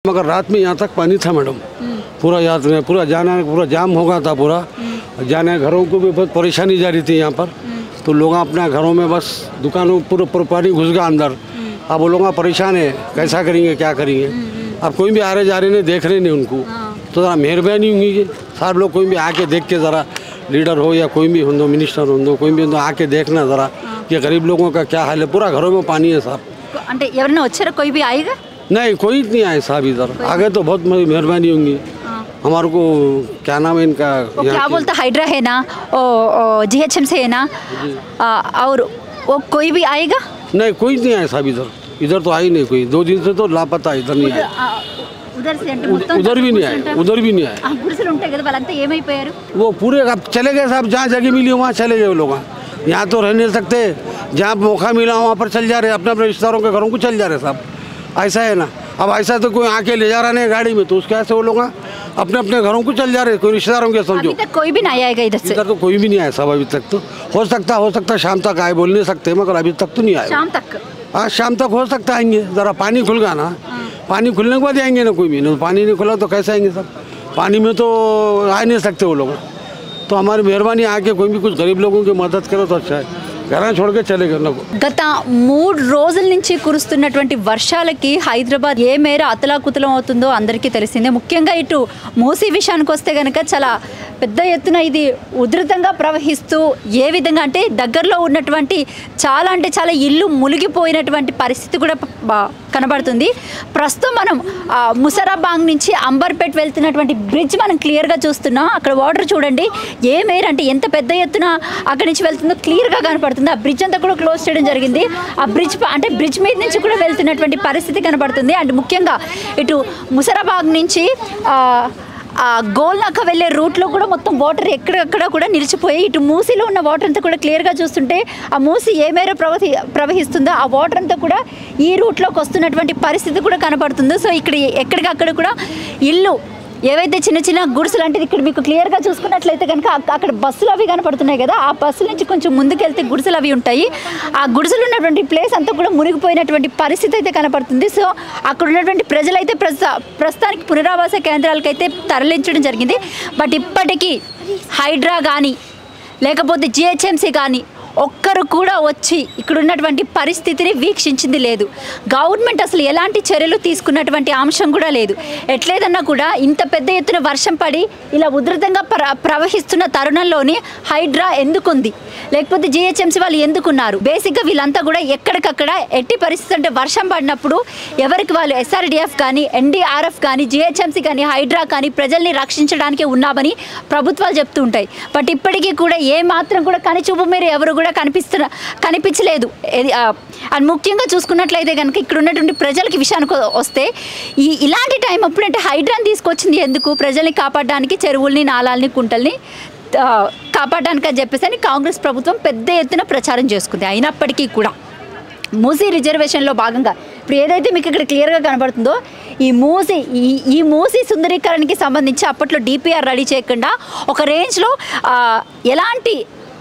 मगर रात में यहाँ तक पानी था मैडम, पूरा याद नहीं, पूरा जाना पूरा जाम हो गया था, पूरा जाने घरों को भी बहुत परेशानी जा रही थी यहाँ पर। तो लोग अपना घरों में बस दुकानों पूरा पानी घुस गया अंदर। अब वो लोग परेशान है, कैसा करेंगे क्या करेंगे। अब कोई भी आ रहे जा रहे नहीं, देख रहे नहीं उनको, तो ज़रा मेहरबानी होंगी कि साहब लोग कोई भी आके देख के ज़रा, लीडर हो या कोई भी हो, मिनिस्टर हो, कोई भी हो, आके देखना ज़रा कि गरीब लोगों का क्या हाल है। पूरा घरों में पानी है साहब। అంటే ఎవరైనా వచ్చారా कोई भी आएगा? नहीं कोई नहीं आए साहब इधर, आगे तो बहुत मेहरबानी होंगी। हमारे को क्या नाम है इनका, वो क्या बोलता हाइड्रा है ना, GHMC है ना, और वो कोई भी आएगा? नहीं कोई नहीं आया साहब इधर, इधर तो आई नहीं कोई, 2 दिन से तो लापता, इधर नहीं आया। उधर से उधर भी नहीं आया, उधर भी नहीं आया। గుడిసెలు ఉంటాయి కదా వాళ్ళంతా ఏమైపోయారు? वो पूरे अब चले गए साहब, जहाँ जगह मिली वहाँ चले गए वो लोग। यहाँ तो रह नहीं सकते, जहाँ मौका मिला वहाँ पर चल जा रहे, अपने अपने रिश्तेदारों के घरों को चल जा रहे साहब। ऐसा है ना, अब ऐसा तो कोई आके ले जा रहा नहीं गाड़ी में, तो उसके ऐसे वो लोग अपने अपने घरों को चल जा रहे, कोई रिश्तेदारों के समझो। अभी तक कोई भी नहीं आएगा इधर से? इधर तो कोई भी नहीं आया साहब अभी तक। तो हो सकता शाम तक आए, बोल नहीं सकते, मगर अभी तक तो नहीं आए। शाम तक? हाँ शाम तक हो सकता आएंगे, ज़रा पानी खुल गया ना, पानी खुलने के बाद आएंगे ना, कोई भी नहीं, पानी नहीं खुला तो कैसे आएंगे सब, पानी में तो आ नहीं सकते वो लोग। तो हमारी मेहरबानी आके कोई भी कुछ गरीब लोगों की मदद करो तो अच्छा है, घर छोड़ के चले गए। గత 3 రోజుల నుంచి కురుస్తున్నటువంటి వర్షాలకి హైదరాబాద్ ఏ మేర అతలాకుతలం అవుతుందో అందరికీ తెలిసిందే. ముఖ్యంగా ఇటు మూసీ విషయానికి వస్తే కనుక చాలా పెద్ద ఎత్తున ఇది ఉధృతంగా ప్రవహిస్తూ ఏ విధంగా అంటే దగ్గరలో ఉన్నటువంటి చాలా అంటే చాలా ఇల్లు మునిగిపోయినటువంటి పరిస్థితి కూడా కనబడుతుంది. ప్రస్తుతం మనం ముసరాబాగ్ నుంచి అంబర్పేట్ వెళ్తున్నటువంటి బ్రిడ్జ్ మనం క్లియర్గా చూస్తున్నాం. అక్కడ వాటర్ చూడండి ఏ మేర అంటే ఎంత పెద్ద ఎత్తున అక్కడి నుంచి వెళ్తుందో క్లియర్గా కనపడుతుంది. ఆ బ్రిడ్జ్ అంతా కూడా క్లోజ్ చేయడం జరిగింది. ఆ బ్రిడ్జ్ అంటే బ్రిడ్జ్ మీద నుంచి కూడా వెళ్తున్నటువంటి పరిస్థితి కనబడుతుంది. అండ్ ముఖ్యంగా ఇటు ముసరాబాగ్ నుంచి గోల్నాక వెళ్ళే రూట్లో కూడా మొత్తం వాటర్ ఎక్కడెక్కడ కూడా నిలిచిపోయి, ఇటు మూసీలో ఉన్న వాటర్ అంతా కూడా క్లియర్గా చూస్తుంటే ఆ మూసీ ఏ మేర ప్రవహిస్తుందో ఆ వాటర్ అంతా కూడా ఈ రూట్లోకి వస్తున్నటువంటి పరిస్థితి కూడా కనబడుతుంది. సో ఇక్కడ ఎక్కడికక్కడ కూడా ఇల్లు ఏవైతే చిన్న చిన్న గుడిసెలు అంటే ఇక్కడ మీకు క్లియర్గా చూసుకున్నట్లయితే కనుక అక్కడ బస్సులు అవి కనపడుతున్నాయి కదా, ఆ బస్సుల నుంచి కొంచెం ముందుకెళ్తే గుడిసెలు అవి ఉంటాయి. ఆ గుడిసెలు ఉన్నటువంటి ప్లేస్ అంతా కూడా మునిగిపోయినటువంటి పరిస్థితి అయితే కనపడుతుంది. సో అక్కడ ఉన్నటువంటి ప్రజలైతే ప్రస్తుతానికి పునరావాస కేంద్రాలకైతే తరలించడం జరిగింది. బట్ ఇప్పటికీ హైడ్రా కానీ లేకపోతే GHMC కానీ ఒక్కరు కూడా వచ్చి ఇక్కడ ఉన్నటువంటి పరిస్థితిని వీక్షించింది లేదు. గవర్నమెంట్ అసలు ఎలాంటి చర్యలు తీసుకున్నటువంటి అంశం కూడా లేదు. ఎట్లేదన్నా కూడా ఇంత పెద్ద ఎత్తున వర్షం పడి ఇలా ఉధృతంగా ప్రవహిస్తున్న తరుణంలోని హైడ్రా ఎందుకుంది, లేకపోతే GHMC వాళ్ళు ఎందుకున్నారు? బేసిక్గా వీళ్ళంతా కూడా ఎక్కడికక్కడ ఎట్టి పరిస్థితి అంటే వర్షం పడినప్పుడు ఎవరికి వాళ్ళు SRDF కానీ NDRF కానీ GHMC కానీ హైడ్రా కానీ ప్రజల్ని రక్షించడానికి ఉన్నామని ప్రభుత్వాలు చెప్తూ ఉంటాయి. బట్ ఇప్పటికీ కూడా ఏ మాత్రం కూడా కనిచూపు మీరు ఎవరు కూడా కనిపించలేదు. అండ్ ముఖ్యంగా చూసుకున్నట్లయితే కనుక ఇక్కడ ఉన్నటువంటి ప్రజలకి విషయానికి వస్తే ఇలాంటి టైం అప్పుడంటే హైడ్రాని తీసుకొచ్చింది ఎందుకు? ప్రజల్ని కాపాడడానికి, చెరువుల్ని నాలాల్ని కుంటల్ని కాపాడడానికి అని చెప్పేసి కాంగ్రెస్ ప్రభుత్వం పెద్ద ఎత్తున ప్రచారం చేసుకుంది. అయినప్పటికీ కూడా మూసీ రిజర్వేషన్లో భాగంగా ఇప్పుడు ఏదైతే మీకు ఇక్కడ క్లియర్గా కనబడుతుందో ఈ మూసీ సుందరీకరణకి సంబంధించి అప్పట్లో DPR రెడీ చేయకుండా ఒక రేంజ్లో ఎలాంటి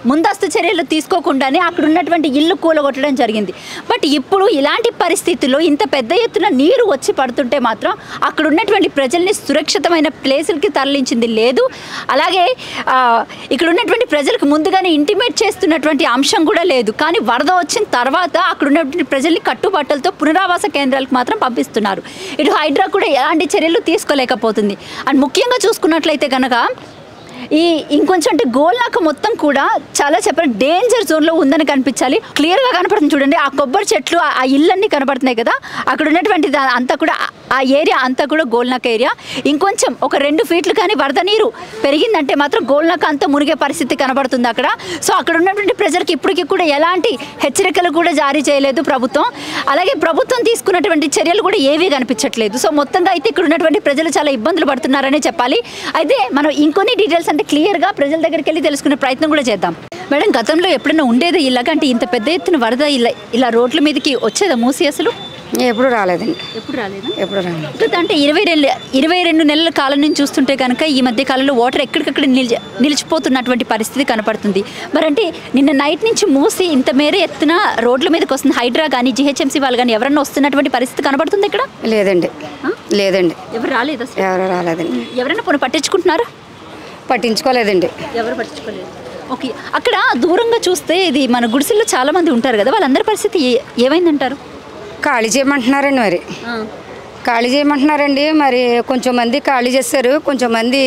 ముందస్తు చర్యలు తీసుకోకుండానే అక్కడ ఉన్నటువంటి ఇల్లు కూలగొట్టడం జరిగింది. బట్ ఇప్పుడు ఇలాంటి పరిస్థితుల్లో ఇంత పెద్ద ఎత్తున నీరు వచ్చి పడుతుంటే మాత్రం అక్కడ ఉన్నటువంటి ప్రజల్ని సురక్షితమైన ప్లేసులకి తరలించింది లేదు. అలాగే ఇక్కడ ఉన్నటువంటి ప్రజలకు ముందుగానే ఇంటిమేట్ చేస్తున్నటువంటి అంశం కూడా లేదు. కానీ వరద వచ్చిన తర్వాత అక్కడ ఉన్నటువంటి ప్రజల్ని కట్టుబట్టలతో పునరావాస కేంద్రాలకు మాత్రం పంపిస్తున్నారు. ఇటు హైడ్రా కూడా ఎలాంటి చర్యలు తీసుకోలేకపోతుంది. అండ్ ముఖ్యంగా చూసుకున్నట్లయితే కనుక ఇంకొంచెం అంటే గోల్నాక మొత్తం కూడా చాలా డేంజర్ జోన్లో ఉందని కనిపించాలి. క్లియర్గా కనపడుతుంది చూడండి, ఆ కొబ్బరి చెట్లు ఆ ఇళ్ళన్నీ కనపడుతున్నాయి కదా, అక్కడ ఉన్నటువంటి అంతా కూడా ఆ ఏరియా అంతా కూడా గోల్నాక ఏరియా. ఇంకొంచెం ఒక 2 ఫీట్లు కానీ వరద నీరు పెరిగిందంటే మాత్రం గోల్నాక అంతా మునిగే పరిస్థితి కనబడుతుంది అక్కడ. సో అక్కడ ఉన్నటువంటి ప్రజలకు ఇప్పటికీ కూడా ఎలాంటి హెచ్చరికలు కూడా జారీ చేయలేదు ప్రభుత్వం. అలాగే ప్రభుత్వం తీసుకున్నటువంటి చర్యలు కూడా ఏవీ కనిపించట్లేదు. సో మొత్తంగా అయితే ఇక్కడ ఉన్నటువంటి ప్రజలు చాలా ఇబ్బందులు పడుతున్నారనే చెప్పాలి. అయితే మనం ఇంకొన్ని డీటెయిల్స్ అంటే క్లియర్గా ప్రజల దగ్గరికి వెళ్ళి తెలుసుకునే ప్రయత్నం కూడా చేద్దాం. మేడం, గతంలో ఎప్పుడైనా ఉండేది ఇలాగంటే ఇంత పెద్ద ఎత్తున వరద ఇలా రోడ్ల మీదకి వచ్చేదా మూసీ? అసలు ఎప్పుడు రాలేదండి. ఎప్పుడు రాలేదు. అంటే 22 నెలల కాలం నుంచి చూస్తుంటే కనుక ఈ మధ్య కాలంలో వాటర్ ఎక్కడికక్కడ నిలిచిపోతున్నటువంటి పరిస్థితి కనపడుతుంది. మరంటే నిన్న నైట్ నుంచి మూసి ఇంత మేర ఎత్తున రోడ్ల మీదకి వస్తుంది హైడ్రా కానీ GHMC వాళ్ళు కానీ ఎవరన్నా వస్తున్నటువంటి పరిస్థితి కనబడుతుంది ఇక్కడ? లేదండి. లేదండి, ఎవరు రాలేదు అసలు? ఎవరు రాలేదండి. ఎవరైనా పోనీ పట్టించుకుంటున్నారా? పట్టించుకోలేదండి. ఎవరు పట్టించుకోలేదు. ఓకే, అక్కడ దూరంగా చూస్తే ఇది మన గుడిసెల్లో చాలా మంది ఉంటారు కదా, వాళ్ళందరి పరిస్థితి ఏమైందంటారు? ఖాళీ చేయమంటున్నారండి. మరి ఖాళీ చేయమంటున్నారండి. మరి కొంచెం మంది ఖాళీ చేశారు, కొంచెం మంది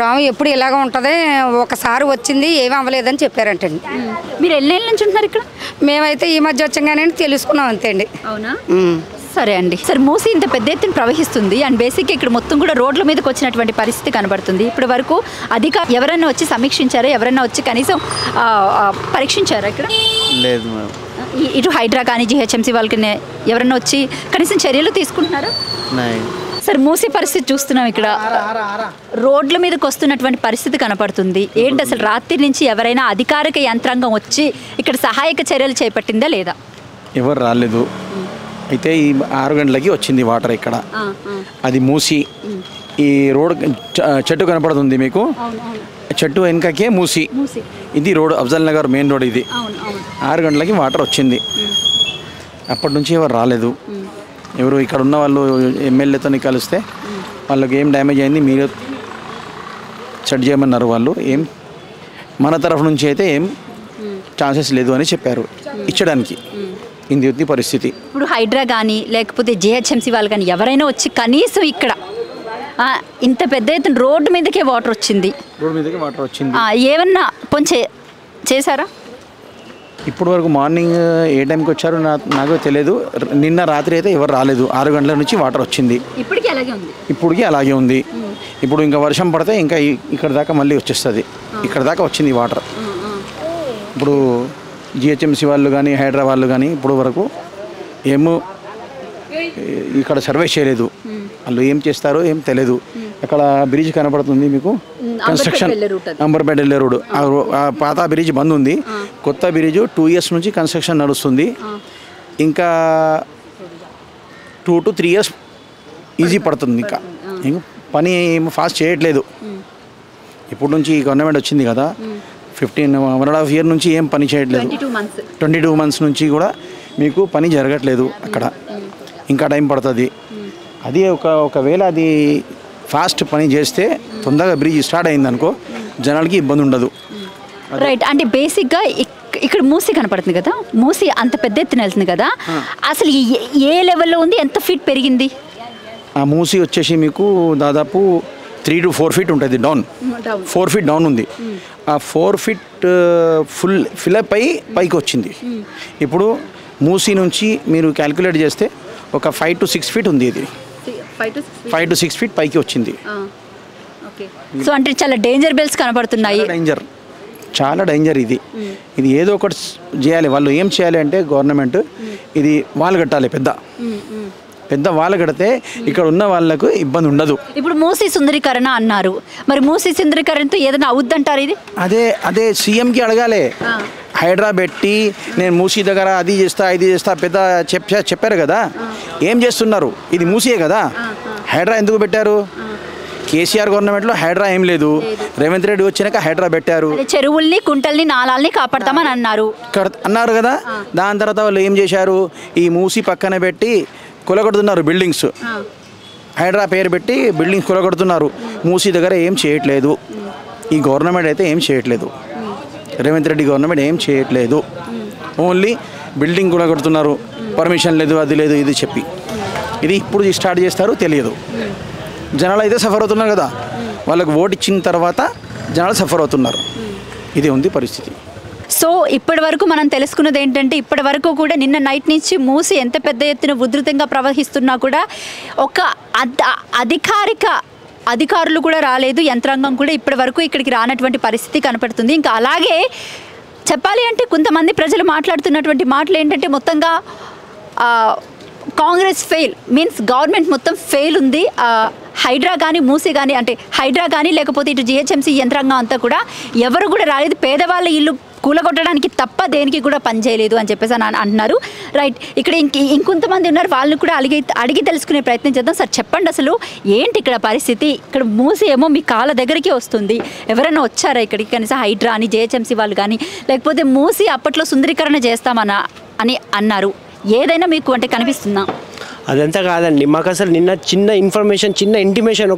రాము ఎప్పుడు ఇలాగ ఉంటుంది, ఒకసారి వచ్చింది ఏమీ అవ్వలేదని చెప్పారంటండి. మీరు ఎన్ని నుంచి ఉంటున్నారు ఇక్కడ? మేమైతే ఈ మధ్య వచ్చాగానే తెలుసుకున్నాం అంతే అండి. అవునా? సరే అండి. సరే, మూసి ఇంత పెద్ద ఎత్తున ప్రవహిస్తుంది అండ్ బేసిక్గా ఇక్కడ మొత్తం కూడా రోడ్ల మీదకి వచ్చినటువంటి పరిస్థితి కనబడుతుంది. ఇప్పటి వరకు ఎవరైనా వచ్చి సమీక్షించారా? ఎవరైనా వచ్చి కనీసం పరీక్షించారా ఇక్కడ? లేదు మేడం. ఇటు హైడ్రా కానీ జిహెచ్ఎంసీ వాళ్ళకి ఎవరైనా వచ్చి కనీసం చర్యలు తీసుకుంటున్నారా? సరే, మూసి పరిస్థితి చూస్తున్నాం. ఇక్కడ రోడ్ల మీదకి వస్తున్నటువంటి పరిస్థితి కనపడుతుంది. ఏంటి అసలు రాత్రి నుంచి ఎవరైనా అధికారిక యంత్రాంగం వచ్చి ఇక్కడ సహాయక చర్యలు చేపట్టిందా లేదా? ఎవరు రాలేదు. అయితే ఈ 6 గంటలకి వచ్చింది వాటర్ ఇక్కడ. అది మూసి ఈ రోడ్ చెట్టు కనపడుతుంది మీకు, చెట్టు వెనకకే మూసి. ఇది road Afzal Nagar main road. ఇది 6 గంటలకి వాటర్ వచ్చింది. అప్పటి నుంచి ఎవరు రాలేదు. ఎవరు ఇక్కడ ఉన్న వాళ్ళు ఎమ్మెల్యేతో కలిస్తే వాళ్ళకి ఏం డ్యామేజ్ అయింది మీరు సెట్ చేయమన్నారు. వాళ్ళు ఏం మన తరఫు నుంచి అయితే ఏం ఛాన్సెస్ లేదు అని చెప్పారు ఇచ్చడానికి. ఇది పరిస్థితి. ఇప్పుడు హైడ్రా కానీ లేకపోతే జిహెచ్ఎంసీ వాళ్ళు కానీ ఎవరైనా వచ్చి కనీసం ఇక్కడ ఇంత పెద్ద ఎత్తున రోడ్డు మీదకే వాటర్ వచ్చింది, ఏమన్నా పొంచే చేశారా? ఇప్పటి వరకు మార్నింగ్ ఏ టైంకి వచ్చారో నాకు తెలియదు. నిన్న రాత్రి అయితే ఎవరు రాలేదు. 6 గంటల నుంచి వాటర్ వచ్చింది. ఇప్పటికీ అలాగే ఉంది. ఇప్పుడు ఇంకా వర్షం పడితే ఇంకా ఇక్కడ దాకా మళ్ళీ వచ్చేస్తుంది. ఇక్కడ దాకా వచ్చింది వాటర్. ఇప్పుడు జిహెచ్ఎంసీ వాళ్ళు కానీ హైడ్రా వాళ్ళు కానీ ఇప్పుడు వరకు ఏమో ఇక్కడ సర్వే చేయలేదు. వాళ్ళు ఏం చేస్తారో ఏం తెలియదు. అక్కడ బ్రిడ్జ్ కనపడుతుంది మీకు, కన్స్ట్రక్షన్ అంబర్పేట వెళ్ళే రోడ్. ఆ పాత బ్రిడ్జ్ బంద్ ఉంది. కొత్త బ్రిడ్జ్ 2 years నుంచి కన్స్ట్రక్షన్ నడుస్తుంది. ఇంకా 2 to 3 years ఈజీ పడుతుంది. ఇంకా పని ఫాస్ట్ చేయట్లేదు. ఇప్పుడు నుంచి గవర్నమెంట్ వచ్చింది కదా, 1.5 year నుంచి ఏం పని చేయట్లేదు. 22 months నుంచి కూడా మీకు పని జరగట్లేదు అక్కడ. ఇంకా టైం పడుతుంది. అది ఒకవేళ అది ఫాస్ట్ పని చేస్తే తొందరగా బ్రిడ్జ్ స్టార్ట్ అయిందనుకో జనాలకి ఇబ్బంది ఉండదు. రైట్. అంటే బేసిక్గా ఇక్కడ మూసి కనపడుతుంది కదా, మూసి అంత పెద్ద ఎత్తున వెళ్తుంది కదా, అసలు ఏ లెవెల్లో ఉంది, ఎంత ఫీట్ పెరిగింది? ఆ మూసి వచ్చేసి మీకు దాదాపు 3 to 4 feet ఉంటుంది. డౌన్ 4 feet డౌన్ ఉంది. ఆ 4 feet ఫుల్ ఫిలప్ అయ్యి పైకి వచ్చింది. ఇప్పుడు మూసి నుంచి మీరు క్యాల్కులేట్ చేస్తే ఒక 5 to 6 feet ఉంది. ఇది 5 to 6 feet పైకి వచ్చింది. సో అంటే చాలా డేంజర్ బెల్స్ కనబడుతున్నాయి. చాలా డేంజర్. ఇది ఏదో ఒకటి చేయాలి. వాళ్ళు ఏం చేయాలి అంటే గవర్నమెంట్ ఇది వాళ్ళు కట్టాలి. పెద్ద వాళ్ళు కడితే ఇక్కడ ఉన్న వాళ్ళకు ఇబ్బంది ఉండదు. ఇప్పుడు మూసీ సుందరీకరణ అన్నారు, మరి మూసీ సుందరీకరణతో ఏదైనా అవుద్దంటారు? ఇది అదే సీఎంకి అడగాలి. హైడ్రా పెట్టి నేను మూసీ దగ్గర అది చేస్తా పెద్ద చెప్పారు కదా, ఏం చేస్తున్నారు? ఇది మూసీయే కదా. హైడ్రా ఎందుకు పెట్టారు? కేసీఆర్ గవర్నమెంట్లో హైడ్రా ఏం లేదు. రేవంత్ రెడ్డి వచ్చినాక హైడ్రా పెట్టారు. చెరువుల్ని, కుంటల్ని, నాలాల్ని కాపాడతామని అన్నారు కదా. దాని తర్వాత వాళ్ళు ఏం చేశారు? ఈ మూసీ పక్కన పెట్టి కొలగొడుతున్నారు బిల్డింగ్స్. హైడ్రా పేరు పెట్టి బిల్డింగ్స్ కొలగొడుతున్నారు. మూసీ దగ్గర ఏం చేయట్లేదు. ఈ గవర్నమెంట్ అయితే ఏం చేయట్లేదు. రేవంత్ రెడ్డి గవర్నమెంట్ ఏం చేయట్లేదు. Only building కొలగొడుతున్నారు. పర్మిషన్ లేదు, అది లేదు, ఇది చెప్పి. ఇది ఇప్పుడు స్టార్ట్ చేస్తారు తెలియదు. జనాలు అయితే సఫర్ అవుతున్నారు కదా. వాళ్ళకు ఓటు ఇచ్చిన తర్వాత జనాలు సఫర్ అవుతున్నారు. ఇది ఉంది పరిస్థితి. సో ఇప్పటి వరకు మనం తెలుసుకున్నది ఏంటంటే, ఇప్పటి వరకు కూడా నిన్న నైట్ నుంచి మూసి ఎంత పెద్ద ఎత్తున ఉధృతంగా ప్రవహిస్తున్నా కూడా ఒక అధికారులు కూడా రాలేదు, యంత్రాంగం కూడా ఇప్పటి వరకు ఇక్కడికి రానటువంటి పరిస్థితి కనపడుతుంది. ఇంకా అలాగే చెప్పాలి అంటే కొంతమంది ప్రజలు మాట్లాడుతున్నటువంటి మాటలు ఏంటంటే, మొత్తంగా కాంగ్రెస్ ఫెయిల్ మీన్స్ గవర్నమెంట్ మొత్తం ఫెయిల్ ఉంది. హైడ్రా కానీ మూసీ కానీ, అంటే హైడ్రా కానీ లేకపోతే ఇటు జిహెచ్ఎంసీ యంత్రాంగం అంతా కూడా ఎవరు కూడా రాలేదు, పేదవాళ్ళ ఇల్లు కూలగొట్టడానికి తప్ప దేనికి కూడా పనిచేయలేదు అని చెప్పేసి అంటున్నారు. రైట్. ఇక్కడ ఇంకొంతమంది ఉన్నారు, వాళ్ళని కూడా అడిగి తెలుసుకునే ప్రయత్నం చేద్దాం. సార్ చెప్పండి, అసలు ఏంటి ఇక్కడ పరిస్థితి? ఇక్కడ మూసి ఏమో మీ కాళ్ళ దగ్గరికి వస్తుంది, ఎవరైనా వచ్చారా ఇక్కడికి? కనీసం హైడ్రా అని జిహెచ్ఎంసీ వాళ్ళు కానీ లేకపోతే మూసి అప్పట్లో సుందరీకరణ చేస్తామని అన్నారు, ఏదైనా మీకు అంటే కనిపిస్తుందా? అదంతా కాదండి, మాకు అసలు నిన్న చిన్న ఇన్ఫర్మేషన్, చిన్న ఇంటిమేషన్,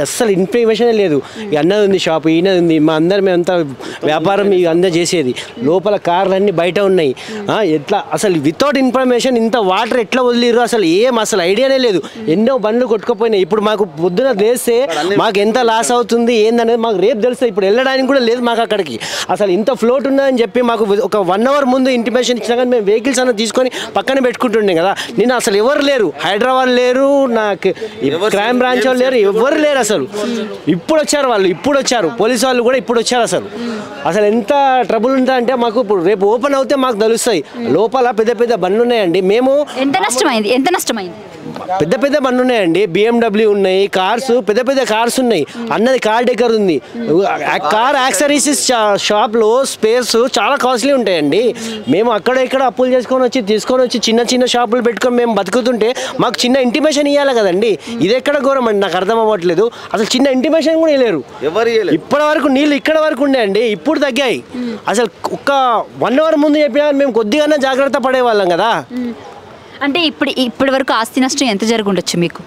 అస్సలు ఇన్ఫర్మేషనే లేదు. అన్నది ఉంది షాప్, ఈయనది ఉంది, మా అందరం అంతా వ్యాపారం అందరూ చేసేది. లోపల కార్లు అన్నీ బయట ఉన్నాయి. ఎట్లా అసలు వితౌట్ ఇన్ఫర్మేషన్ ఇంత వాటర్ ఎట్లా వదిలిరు అసలు అసలు ఐడియానే లేదు. ఎన్నో బండ్లు కొట్టుకుపోయినాయి. ఇప్పుడు మాకు పొద్దున లేస్తే మాకు ఎంత లాస్ అవుతుంది ఏందనేది మాకు రేపు తెలుస్తుంది. ఇప్పుడు వెళ్ళడానికి కూడా లేదు మాకు అక్కడికి. అసలు ఇంత ఫ్లోట్ ఉన్నదని చెప్పి మాకు ఒక 1 hour ముందు ఇంటిమేషన్ ఇచ్చినా కానీ మేము వెహికల్స్ అన్న తీసుకొని పక్కన పెట్టుకుంటుండే కదా. నేను అసలు ఎవరు లేరు, హైదరాబాద్ లేరు, నాకు క్రైమ్ బ్రాంచ్ వాళ్ళు లేరు, ఎవరు లేరు అసలు. ఇప్పుడు వచ్చారు వాళ్ళు, ఇప్పుడు వచ్చారు పోలీసు వాళ్ళు కూడా ఇప్పుడు వచ్చారు. అసలు ఎంత ట్రబుల్ ఉంటుందంటే అంటే మాకు ఇప్పుడు రేపు ఓపెన్ అవుతే మాకు తెలుస్తాయి. లోపల పెద్ద పెద్ద బండ్లు ఉన్నాయండి. మేము ఎంత నష్టమైంది పెద్ద పెద్ద బండ్లు ఉన్నాయండి, BMW ఉన్నాయి, కార్స్, పెద్ద పెద్ద కార్స్ ఉన్నాయి. అన్నది కార్ డెకర్ ఉంది. కార్ యాక్సరీస్ షాప్లో స్పేస్ చాలా కాస్ట్లీ ఉంటాయండి. మేము అక్కడ ఇక్కడ అప్పులు తీసుకొని వచ్చి చిన్న చిన్న షాపులు పెట్టుకొని మేము బతుకుతుంటే మాకు చిన్న ఇంటిమేషన్ ఇవ్వాలి కదండి. ఇది ఎక్కడ ఘోరం అండి, నాకు అర్థం అవ్వట్లేదు. అసలు చిన్న ఇంటిమేషన్ కూడా ఇవ్వలేరు. ఇప్పటి వరకు నీళ్ళు ఇక్కడ వరకు ఉండేయండి, ఇప్పుడు తగ్గాయి. అసలు ఒక 1 hour ముందు చెప్పినా మేము కొద్దిగానే జాగ్రత్త పడేవాళ్ళం కదా. అంటే ఇప్పటి వరకు ఆస్తి నష్టం ఎంత జరుగుండొచ్చు మీకు?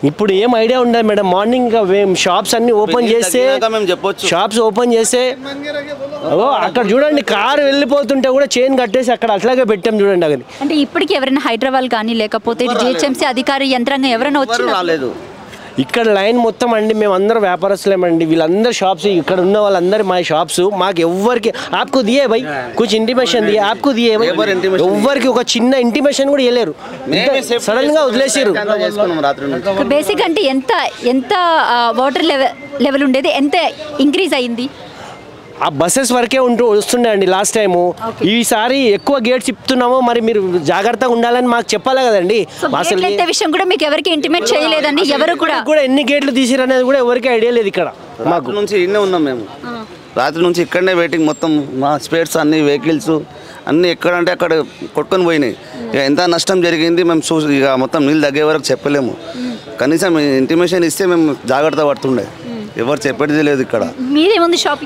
ఇప్పుడు ఏం ఐడియా ఉండదు మేడం. మార్నింగ్ షాప్స్ అన్ని ఓపెన్ చేస్తే షాప్స్ ఓపెన్ చేస్తే అక్కడ చూడండి కారు వెళ్ళిపోతుంటే కూడా చైన్ కట్టేసి అక్కడ అట్లాగే పెట్టాం చూడండి. అది అంటే ఇప్పటికి ఎవరైనా హైదరాబాద్ కానీ లేకపోతే జిహెచ్ఎంసీ అధికారి యంత్రాంగం ఎవరైనా వచ్చి రాలేదు. ఇక్కడ లైన్ మొత్తం అండి, మేము అందరం వ్యాపారస్తులేమండి. వీళ్ళందరూ షాప్స్, ఇక్కడ ఉన్న వాళ్ళందరూ మా షాప్స్. మాకు ఎవ్వరికి ఆప్కు దియే భయ్ కుछ ఇంటిమేషన్ దియే, ఆప్కు దియే భయ్, ఎవ్వరికి ఒక చిన్న ఇంటిమేషన్ కూడా ఇవ్వలేరు. సడన్ గా వదిలేసారు. బేసిక్ అంటే ఎంత వాటర్ లెవెల్ ఉండేది, ఎంత ఇంక్రీజ్ అయింది? ఆ బస్సెస్ వరకే వస్తుండే అండి లాస్ట్ టైము. ఈసారి ఎక్కువ గేట్స్ ఇస్తున్నాము, మరి మీరు జాగ్రత్తగా ఉండాలని మాకు చెప్పాలి కదండి. అసలు విషయం కూడా మీకు ఎవరికి ఇంటిమేట్ చేయలేదండి. ఎవరు కూడా ఎన్ని గేట్లు తీసిరు అనేది కూడా ఎవరికి ఐడియా లేదు. ఇక్కడ మాకు నుంచి ఇన్నే ఉన్నాం మేము, రాత్రి నుంచి ఇక్కడనే వెయిటింగ్. మొత్తం మా స్పేర్స్ అన్ని వెహికల్స్ అన్నీ ఎక్కడంటే అక్కడ కొట్టుకొని పోయినాయి. ఇక ఎంత నష్టం జరిగింది మేము చూసి ఇక మొత్తం నీళ్ళు తగ్గే వరకు చెప్పలేము. కనీసం ఇంటిమేషన్ ఇస్తే మేము జాగ్రత్త పడుతుండే, ఎవరు చెప్పేది లేదు. ఇక్కడ మీదేముంది షాప్?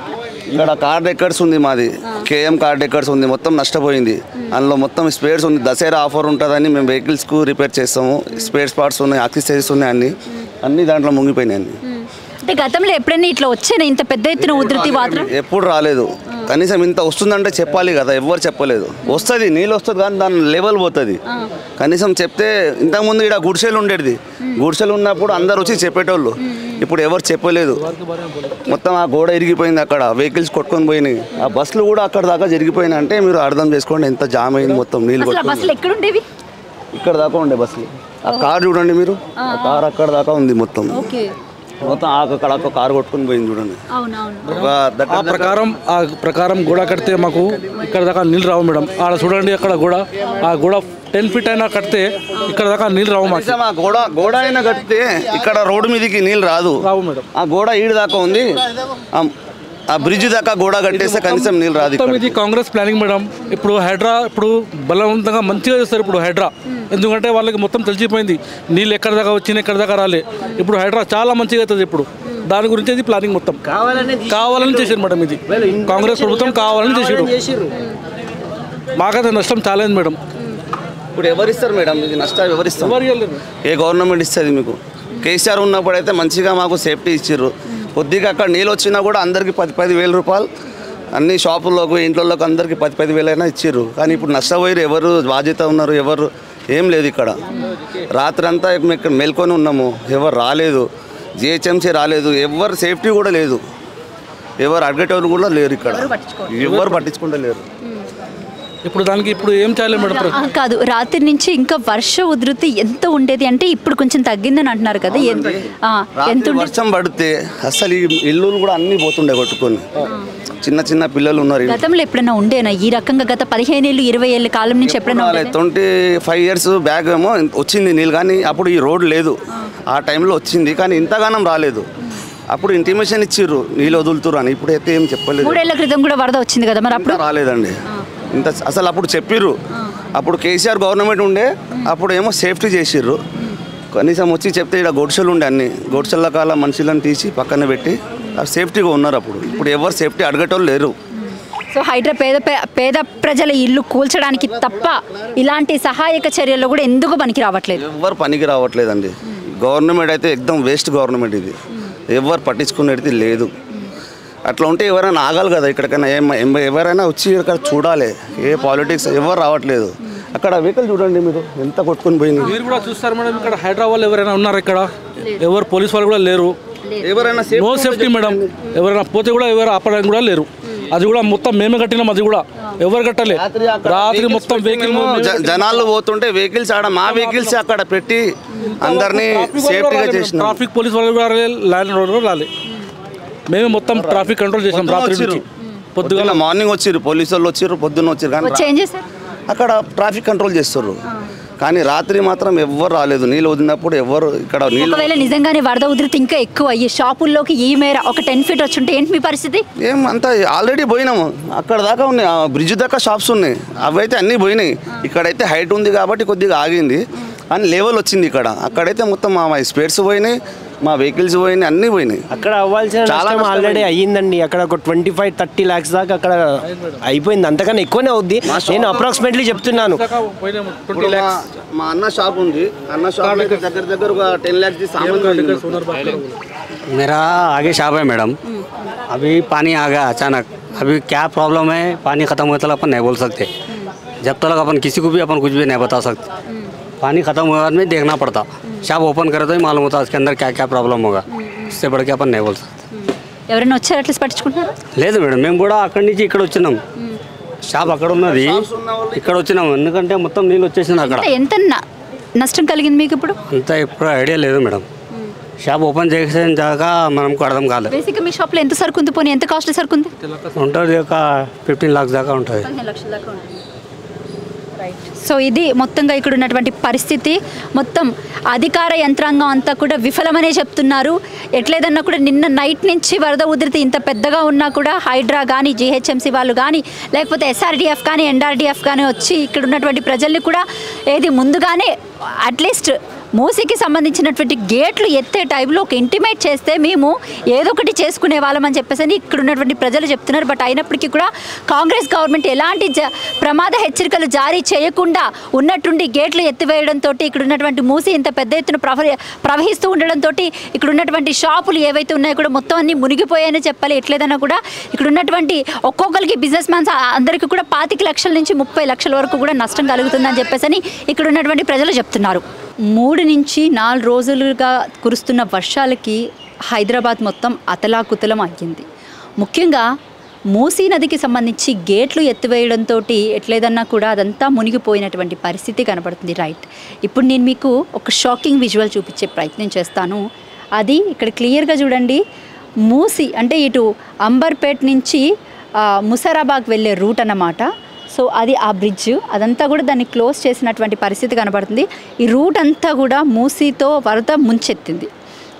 ఇక్కడ కార్ డెకర్స్ ఉంది, మాది KM కార్ డెకర్స్ ఉంది. మొత్తం నష్టపోయింది. అందులో మొత్తం స్పేర్స్ ఉంది. దసరా ఆఫర్ ఉంటుందని మేము వెహికల్స్కు రిపేర్ చేస్తాము. స్పేర్స్ పార్ట్స్ ఉన్నాయి, యాక్సెసరీస్ ఉన్నాయి, అన్ని దాంట్లో మునిగిపోయినాయి. అంటే గతంలో ఎప్పుడైనా ఇట్లా వచ్చేనా ఇంత పెద్ద ఎత్తున ఉధృతి? మాత్రం ఎప్పుడు రాలేదు. కనీసం ఇంత వస్తుందంటే చెప్పాలి కదా, ఎవరు చెప్పలేదు. వస్తుంది, నీళ్ళు వస్తుంది కానీ దాని లెవెల్ పోతుంది. కనీసం చెప్తే ఇంతకుముందు ఇక్కడ గుడిసెలు ఉండేది. గుడిసెలు ఉన్నప్పుడు అందరు వచ్చి చెప్పేటోళ్ళు. ఇప్పుడు ఎవరు చెప్పలేదు. మొత్తం ఆ గోడ ఇరిగిపోయింది, అక్కడ వెహికల్స్ కొట్టుకొని పోయినాయి. ఆ బస్సులు కూడా అక్కడ దాకా జరిగిపోయినాయి. అంటే మీరు అర్థం చేసుకోండి ఎంత జామ్ అయింది. మొత్తం నీళ్ళు కొట్టుకొని ఇక్కడ దాకా ఉండే బస్సులు. ఆ కార్ చూడండి మీరు, ఆ కార్ అక్కడ దాకా ఉంది. మొత్తం అక్కడ కారు కొట్టుకొని పోయింది చూడండి. ఆ ప్రకారం గోడ కడితే మాకు ఇక్కడ దాకా నీళ్ళు రావు మేడం. ఆడ చూడండి అక్కడ గోడ, ఆ గోడ 10 feet అయినా కడితే ఇక్కడ దాకా నీళ్ళు రావు మాకు. ఆ గోడ అయినా కడితే ఇక్కడ రోడ్డు మీదకి నీళ్ళు రావు మేడం. ఆ గోడ ఈడు దాకా ఉంది, ఆ బ్రిడ్జ్ దాకా గోడ కట్టేస్తే కనీసం నీళ్ళు రాదు. ఇది కాంగ్రెస్ ప్లానింగ్ మేడం. ఇప్పుడు ఇప్పుడు బలవంతంగా మంచిగా చేస్తారు ఇప్పుడు ఎందుకంటే వాళ్ళకి మొత్తం తెలిసిపోయింది నీళ్ళు ఎక్కడ దాకా వచ్చినాయి, ఎక్కడ దాకా రాలే. ఇప్పుడు చాలా మంచిగా అవుతుంది. ఇప్పుడు దాని గురించి ఇది ప్లానింగ్ మొత్తం కావాలని చేశారు మేడం. ఇది కాంగ్రెస్ ప్రభుత్వం కావాలని చేసారు. మాకైతే నష్టం చాలా అయింది మేడం. ఇప్పుడు ఎవరిస్తారు మేడం ఇది నష్టాలు? ఎవరిస్తారు? ఏ గవర్నమెంట్ ఇస్తుంది మీకు? కేసీఆర్ ఉన్నప్పుడైతే మంచిగా మాకు సేఫ్టీ ఇచ్చారు. కొద్దిగా అక్కడ నీళ్ళు వచ్చినా కూడా అందరికి 10-10 వేల రూపాయలు అన్ని షాపుల్లోకి ఇంట్లోకి అందరికి 10-10 వేలు అయినా ఇచ్చారు. కానీ ఇప్పుడు నష్టపోయారు. ఎవరు బాధ్యత ఉన్నారు? ఎవరు ఏం లేదు. ఇక్కడ రాత్రి అంతా ఇక్కడ మేల్కొని ఉన్నాము, ఎవరు రాలేదు. జిహెచ్ఎంసీ రాలేదు, ఎవరు సేఫ్టీ కూడా లేదు, ఎవరు అడిగేటోళ్ళు కూడా లేరు. ఇక్కడ ఎవరు పట్టించుకుంటలేరు. ఇప్పుడు దానికి ఏం చేయాలి మేడం? కాదు, రాత్రి నుంచి ఇంకా వర్ష ఉధృతి ఎంత ఉండేది అంటే ఇప్పుడు కొంచెం తగ్గిందని అంటున్నారు కదా. ఎంత వర్షం పడితే అసలు ఈ ఇల్లు కూడా అన్ని పోతుండే కొట్టుకొని. చిన్న చిన్న పిల్లలు ఉన్నారు. గతంలో ఎప్పుడైనా ఉండేనా ఈ రకంగా? గత 15 ఏళ్ళు 20 ఏళ్ళ కాలం నుంచి ఎప్పుడైనా 25 years బ్యాక్ ఏమో వచ్చింది నీళ్ళు, కానీ అప్పుడు ఈ రోడ్ లేదు. ఆ టైంలో వచ్చింది కానీ ఇంతగానం రాలేదు. అప్పుడు ఇంటిమేషన్ ఇచ్చిర్రు నీళ్ళు వదులుతురు అని. ఇప్పుడు అయితే ఏం చెప్పలేదు. 3 ఏళ్ల క్రితం కూడా వరద వచ్చింది కదా, మరి అప్పుడు రాలేదండి. ఇంత అసలు అప్పుడు చెప్పిర్రు. అప్పుడు కేసీఆర్ గవర్నమెంట్ ఉండే, అప్పుడు ఏమో సేఫ్టీ చేసిర్రు. కనీసం వచ్చి చెప్తే ఇక్కడ గొడ్సలు ఉండే, అన్ని గొడ్సల కాల మనుషులను తీసి పక్కన పెట్టి సేఫ్టీగా ఉన్నారు. ఇప్పుడు ఎవరు సేఫ్టీ అడగటోళ్ళు లేరు. సో హైడ్రా పేద ప్రజల ఇల్లు కూల్చడానికి తప్ప ఇలాంటి సహాయక చర్యల్లో కూడా ఎందుకు పనికి రావట్లేదు? ఎవరు పనికి రావట్లేదండి. గవర్నమెంట్ అయితే ఎక్దమ్ వేస్ట్ గవర్నమెంట్ ఇది. ఎవరు పట్టించుకునేది లేదు. అట్లా ఉంటే ఎవరైనా ఆగాలి కదా ఇక్కడికైనా. ఎవరైనా వచ్చి ఇక్కడ చూడాలి. ఏ పాలిటిక్స్ ఎవరు రావట్లేదు. అక్కడ వెహికల్ చూడండి మీరు ఎంత కొట్టుకొని పోయింది. మీరు కూడా చూస్తారు మేడం, ఇక్కడ హైదరాబాద్ ఎవరైనా ఉన్నారు ఇక్కడ? ఎవరు పోలీస్ వాళ్ళు కూడా లేరు. ఎవరైనా నో సేఫ్టీ మేడం. ఎవరైనా పోతే కూడా ఎవరు ఆపడానికి కూడా లేరు. అది కూడా మొత్తం మేమే కట్టినాం. అది కూడా ఎవరు కట్టలే. రాత్రి మొత్తం వెహికల్ జనాలు పోతుంటే వెహికల్స్ ఆడ మా వెహికల్స్ అక్కడ పెట్టి అందరినీ సేఫ్టీగా చేసిన ట్రాఫిక్ పోలీస్ వాళ్ళు కూడా ల్యాండ్ రోడ్ కూడా రాలే. మేమే మొత్తం ట్రాఫిక్ కంట్రోల్ చేసాం. రాత్రి నుంచి పొద్దుగల మార్నింగ్ వచ్చిర్రు పోలీసు వాళ్ళు, వచ్చిర్రు పొద్దున్న వచ్చిర్రు. కానీ అక్కడ ట్రాఫిక్ కంట్రోల్ చేస్తారు. కానీ రాత్రి మాత్రం ఎవరు రాలేదు. నీళ్ళు వదిలినప్పుడు ఎవరు ఇక్కడ ఒకవేళ నిజంగానే వరద ఉధృతి ఇంకా ఎక్కువ అయ్యి షాపుల్లోకి ఈ మేర ఒక 10 feet వచ్చి ఉంటే ఏంటి మీ పరిస్థితి? ఏం అంతా ఆల్రెడీ పోయినాము. అక్కడ దాకా ఉన్నాయి, బ్రిడ్జ్ దాకా షాప్స్ ఉన్నాయి. అవైతే అన్నీ పోయినాయి. ఇక్కడైతే హైట్ ఉంది కాబట్టి కొద్దిగా ఆగింది అని లెవెల్ వచ్చింది. ఇక్కడ అక్కడైతే మొత్తం మా స్పేర్స్ పోయినాయి, మా వెహికల్స్ పోయినాయి, అన్నీ పోయినాయి. అక్కడ అవ్వాల్సిన చాలా ఆల్రెడీ అయ్యిందండి. అక్కడ ఒక 25-30 lakhs దాకా అక్కడ అయిపోయింది. అంతకన్నా ఎక్కువనే అవుద్ది. నేను అప్రాక్సిమేట్లీ చెప్తున్నాను. మా అన్న షాప్ ఉంది. అన్న షాప్ దగ్గర 10 lakhs मेरा आगे शॉप है मैडम. अभी पानी आ गया अचानक. अभी क्या प्रॉब्लम है, पानी ख़त्म होने तक अपन नहीं बोल सकते. जब तक अपन किसी को भी अपन कुछ भी नहीं बता सकते. पानी ख़त्म हुए बाद में देखना पड़ता. शॉप ओपन करे तो ही मालूम होता उसके अंदर क्या क्या प्रॉब्लम होगा. इससे बढ़ के अपन नहीं बोल सकते. ఎవరైనా వచ్చారు అట్లీస్ట్ పట్టించుకుంటున్నారు? లేదు మేడం, మేము కూడా అక్కడి నుంచి ఇక్కడ వచ్చినాం. షాప్ అక్కడ ఉన్నది, ఇక్కడ వచ్చినాం. ఎందుకంటే మొత్తం నీళ్ళు వచ్చేసింది అక్కడ. ఎంత నష్టం కలిగింది మీకు ఇప్పుడు? అంత ఇప్పుడు ఐడియా లేదు మేడం. షాప్ ఓపెన్ చేసిన దాకా మనకు అర్థం కాలేదు. బేసిక్గా మీ షాప్లో ఎంత సరుకు ఉంది? పోనీ ఎంత కాస్ట్లీ సరుకు ఉంది? ఉంటుంది, ఒక 15 lakhs దాకా ఉంటుంది. సో ఇది మొత్తంగా ఇక్కడ ఉన్నటువంటి పరిస్థితి. మొత్తం అధికార యంత్రాంగం అంతా కూడా విఫలమనే చెప్తున్నారు. ఎట్లేదన్నా కూడా నిన్న నైట్ నుంచి వరద ఉధృతి ఇంత పెద్దగా ఉన్నా కూడా హైడ్రా కానీ, జీహెచ్ఎంసీ వాళ్ళు కానీ, లేకపోతే ఎస్ఆర్డిఎఫ్ కానీ, ఎన్ఆర్డిఎఫ్ కానీ వచ్చి ఇక్కడ ఉన్నటువంటి ప్రజల్ని కూడా ఏది ముందుగానే అట్లీస్ట్ మూసీకి సంబంధించినటువంటి గేట్లు ఎత్తే టైంలో ఒక ఇంటిమేట్ చేస్తే మేము ఏదో ఒకటి చేసుకునే వాళ్ళమని చెప్పేసి ఇక్కడ ఉన్నటువంటి ప్రజలు చెప్తున్నారు. బట్ అయినప్పటికీ కూడా కాంగ్రెస్ గవర్నమెంట్ ఎలాంటి ప్రమాద హెచ్చరికలు జారీ చేయకుండా ఉన్నట్టుండి గేట్లు ఎత్తివేయడంతో ఇక్కడ ఉన్నటువంటి మూసీ ఇంత పెద్ద ఎత్తున ప్రవహిస్తూ ఉండడంతో ఇక్కడ ఉన్నటువంటి షాపులు ఏవైతే ఉన్నాయో కూడా మొత్తం అన్ని మునిగిపోయాయని చెప్పాలి. ఎట్లేదన్నా కూడా ఇక్కడ ఉన్నటువంటి ఒక్కొక్కరికి బిజినెస్ మ్యాన్స్ అందరికీ కూడా 25 లక్షల నుంచి 30 లక్షల వరకు కూడా నష్టం కలుగుతుందని చెప్పేసి ఇక్కడ ఉన్నటువంటి ప్రజలు చెప్తున్నారు. 3 నుంచి 4 రోజులుగా కురుస్తున్న వర్షాలకి హైదరాబాద్ మొత్తం అతలాకుతలం అయ్యింది. ముఖ్యంగా మూసీ నదికి సంబంధించి గేట్లు ఎత్తివేయడంతో ఎట్లేదన్నా కూడా అదంతా మునిగిపోయినటువంటి పరిస్థితి కనబడుతుంది. రైట్, ఇప్పుడు నేను మీకు ఒక షాకింగ్ విజువల్ చూపించే ప్రయత్నం చేస్తాను. అది ఇక్కడ క్లియర్గా చూడండి. మూసీ అంటే ఇటు అంబర్పేట్ నుంచి ముసారాబాగ్ వెళ్ళే రూట్ అన్నమాట. సో అది ఆ బ్రిడ్జ్ అదంతా కూడా దాన్ని క్లోజ్ చేసినటువంటి పరిస్థితి కనబడుతుంది. ఈ రూట్ అంతా కూడా మూసీతో వరద ముంచెత్తింది.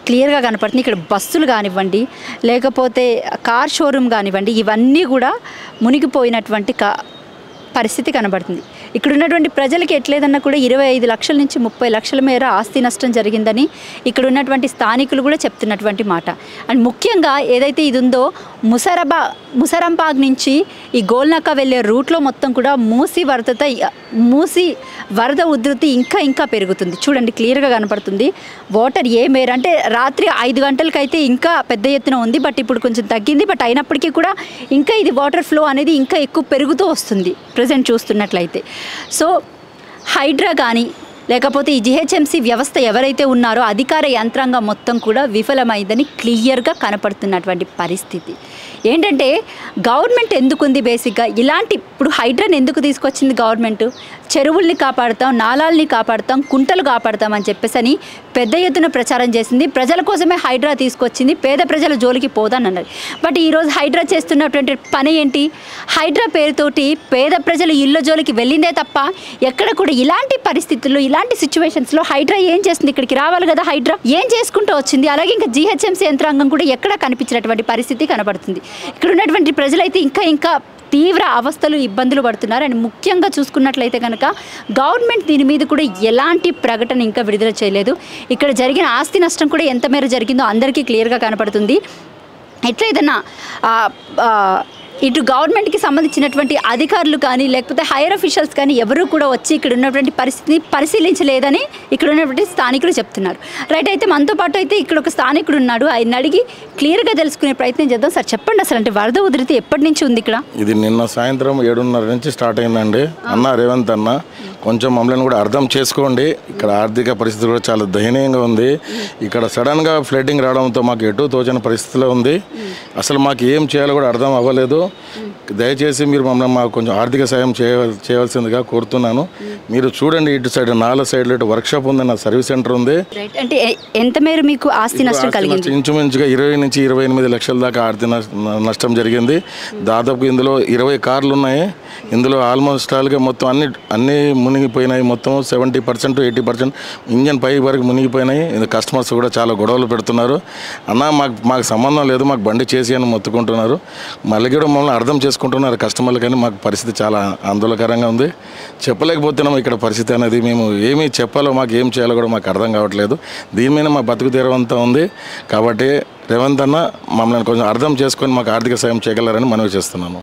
క్లియర్గా కనపడుతుంది. ఇక్కడ బస్సులు కానివ్వండి, లేకపోతే కార్ షోరూమ్ కానివ్వండి, ఇవన్నీ కూడా మునిగిపోయినటువంటి పరిస్థితి కనబడుతుంది. ఇక్కడ ఉన్నటువంటి ప్రజలకి ఎట్లేదన్నా కూడా 25 లక్షల నుంచి 30 లక్షల మేర ఆస్తి నష్టం జరిగిందని ఇక్కడ ఉన్నటువంటి స్థానికులు కూడా చెప్తున్నటువంటి మాట. అండ్ ముఖ్యంగా ఏదైతే ఇది ఉందో ముసరంబాగ్ నుంచి ఈ గోల్నాకా వెళ్ళే రూట్లో మొత్తం కూడా మూసీ వరద ఉధృతి ఇంకా పెరుగుతుంది. చూడండి క్లియర్గా కనపడుతుంది. వాటర్ ఏ మేర అంటే రాత్రి 5 గంటలకైతే ఇంకా పెద్ద ఎత్తున ఉంది. బట్ ఇప్పుడు కొంచెం తగ్గింది. బట్ అయినప్పటికీ కూడా ఇంకా ఇది వాటర్ ఫ్లో అనేది ఇంకా ఎక్కువ పెరుగుతూ వస్తుంది ప్రజెంట్ చూస్తున్నట్లయితే. సో హైడ్రా కానీ లేకపోతే ఈ జిహెచ్ఎంసీ వ్యవస్థ ఎవరైతే ఉన్నారో అధికార యంత్రాంగం మొత్తం కూడా విఫలమైందని క్లియర్గా కనపడుతున్నటువంటి పరిస్థితి. ఏంటంటే గవర్నమెంట్ ఎందుకుంది బేసిక్గా ఇలాంటి ఇప్పుడు హైడ్రాని ఎందుకు తీసుకొచ్చింది గవర్నమెంట్? చెరువుల్ని కాపాడుతాం, నాలాల్ని కాపాడుతాం, కుంటలు కాపాడుతాం అని చెప్పేసి పెద్ద ఎత్తున ప్రచారం చేసింది. ప్రజల కోసమే హైడ్రా తీసుకొచ్చింది, పేద ప్రజల జోలికి పోదానన్నది. బట్ ఈరోజు హైడ్రా చేస్తున్నటువంటి పని ఏంటి? హైడ్రా పేరుతోటి పేద ప్రజలు ఇళ్ళ జోలికి వెళ్ళిందే తప్ప ఎక్కడ కూడా ఇలాంటి పరిస్థితుల్లో ఇలాంటి సిచ్యువేషన్స్లో హైడ్రా ఏం చేస్తుంది? ఇక్కడికి రావాలి కదా, హైడ్రా ఏం చేసుకుంటూ వచ్చింది? అలాగే ఇంకా జిహెచ్ఎంసీ యంత్రాంగం కూడా ఎక్కడ కనిపించినటువంటి పరిస్థితి కనబడుతుంది. ఇక్కడ ఉన్నటువంటి ప్రజలైతే ఇంకా తీవ్ర అవస్థలు ఇబ్బందులు పడుతున్నారు. అండ్ ముఖ్యంగా చూసుకున్నట్లయితే కనుక గవర్నమెంట్ దీని మీద కూడా ఎలాంటి ప్రకటన ఇంకా విడుదల చేయలేదు. ఇక్కడ జరిగిన ఆస్తి నష్టం కూడా ఎంత మేర జరిగిందో అందరికీ క్లియర్గా కనపడుతుంది. ఎట్లయితేనా ఇటు గవర్నమెంట్కి సంబంధించినటువంటి అధికారులు కానీ లేకపోతే హైయర్ అఫీషియల్స్ కానీ ఎవరు కూడా వచ్చి ఇక్కడ ఉన్నటువంటి పరిస్థితిని పరిశీలించలేదని ఇక్కడ ఉన్నటువంటి స్థానికులు చెప్తున్నారు. రైట్, అయితే మనతో పాటు అయితే ఇక్కడ ఒక స్థానికుడు ఉన్నాడు. ఆయన అడిగి క్లియర్గా తెలుసుకునే ప్రయత్నం చేద్దాం. సార్ చెప్పండి, అసలు అంటే వరద ఉధృతి ఎప్పటి నుంచి ఉంది ఇక్కడ? ఇది నిన్న సాయంత్రం 7:30 నుంచి స్టార్ట్ అయిందండి. అన్న రేవంత్ అన్న, కొంచెం మమ్మల్ని కూడా అర్థం చేసుకోండి. ఇక్కడ ఆర్థిక పరిస్థితి కూడా చాలా దయనీయంగా ఉంది. ఇక్కడ సడన్గా ఫ్లడ్డింగ్ రావడంతో మాకు ఎటు తోచని పరిస్థితిలో ఉంది. అసలు మాకు ఏం చేయాలో కూడా అర్థం అవ్వలేదు. దయచేసి మీరు మమ్మల్ని మాకు కొంచెం ఆర్థిక సాయం చేయవలసిందిగా కోరుతున్నాను. మీరు చూడండి, ఇటు సైడ్ 4 సైడ్లు ఇటు వర్క్షాప్ ఉంది, నా సర్వీస్ సెంటర్ ఉంది. అంటే ఎంత మేర మీకు ఆస్తి నష్టం కలిగింది? ఇంచుమించుగా 20 నుంచి 28 లక్షల దాకా ఆర్థిక నష్టం జరిగింది. దాదాపు ఇందులో 20 కార్లు ఉన్నాయి. ఇందులో ఆల్మోస్ట్ ఆల్గా మొత్తం అన్నీ మునిగిపోయినాయి. మొత్తం 70% 80% ఇంజన్ పై వరకు మునిగిపోయినాయి. కస్టమర్స్ కూడా చాలా గొడవలు పెడుతున్నారు. అన్న మాకు సంబంధం లేదు, మాకు బండి చేసి అని మొత్తుకుంటున్నారు. మళ్ళీ కూడా మమ్మల్ని అర్థం చేసుకుంటున్నారు కస్టమర్లు, కానీ మాకు పరిస్థితి చాలా ఆందోళనకరంగా ఉంది. చెప్పలేకపోతున్నాం ఇక్కడ పరిస్థితి అనేది. మేము ఏమి చెప్పాలో, మాకు ఏం చేయాలో కూడా మాకు అర్థం కావట్లేదు. దీని మీద మా బతుకు తెరవంతా ఉంది. కాబట్టి రేవంత్ అన్న మమ్మల్ని కొంచెం అర్థం చేసుకొని మాకు ఆర్థిక సాయం చేయగలరని మనవి చేస్తున్నాను.